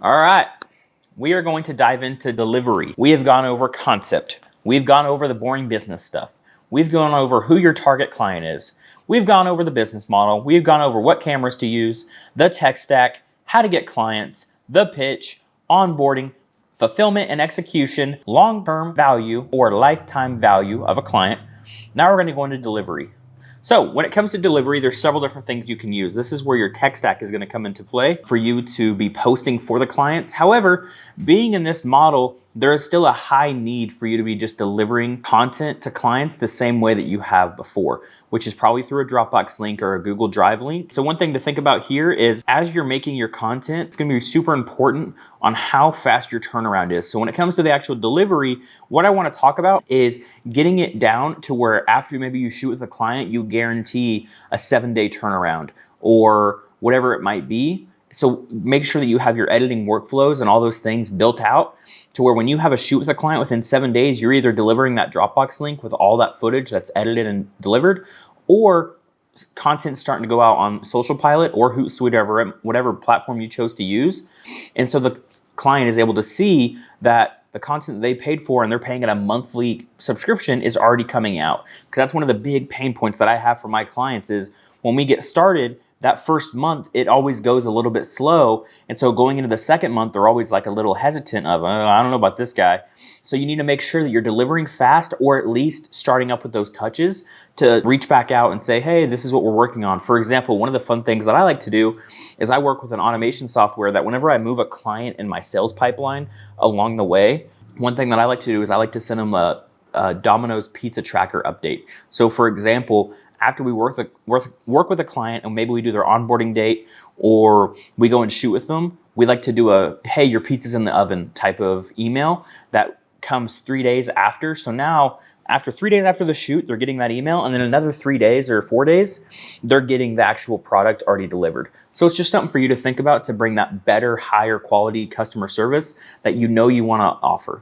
All right, we are going to dive into delivery. We have gone over concept. We've gone over the boring business stuff. We've gone over who your target client is. We've gone over the business model. We've gone over what cameras to use, the tech stack, how to get clients, the pitch, onboarding, fulfillment and execution, long-term value or lifetime value of a client. Now we're going to go into delivery. So when it comes to delivery, there's several different things you can use. This is where your tech stack is going to come into play for you to be posting for the clients. However, being in this model, there is still a high need for you to be just delivering content to clients the same way that you have before, which is probably through a Dropbox link or a Google Drive link. So one thing to think about here is as you're making your content, it's going to be super important on how fast your turnaround is. So when it comes to the actual delivery, what I want to talk about is getting it down to where after maybe you shoot with a client, you guarantee a 7-day turnaround or whatever it might be. So make sure that you have your editing workflows and all those things built out to where when you have a shoot with a client within 7 days, you're either delivering that Dropbox link with all that footage that's edited and delivered, or content starting to go out on Social Pilot or Hootsuite, whatever platform you chose to use. And so the client is able to see that the content that they paid for and they're paying at a monthly subscription is already coming out. Because that's one of the big pain points that I have for my clients is when we get started, that first month, it always goes a little bit slow. And so going into the second month, they're always like a little hesitant of, I don't know about this guy. So you need to make sure that you're delivering fast or at least starting up with those touches to reach back out and say, hey, this is what we're working on. For example, one of the fun things that I like to do is I work with an automation software that whenever I move a client in my sales pipeline along the way, one thing that I like to do is I like to send them a Domino's pizza tracker update. So for example, after we work with a client and maybe we do their onboarding date or we go and shoot with them, we like to do a, hey, your pizza's in the oven type of email that comes 3 days after. So now after 3 days after the shoot, they're getting that email, and then another 3 days or 4 days, they're getting the actual product already delivered. So it's just something for you to think about to bring that better, higher quality customer service that you know you want to offer.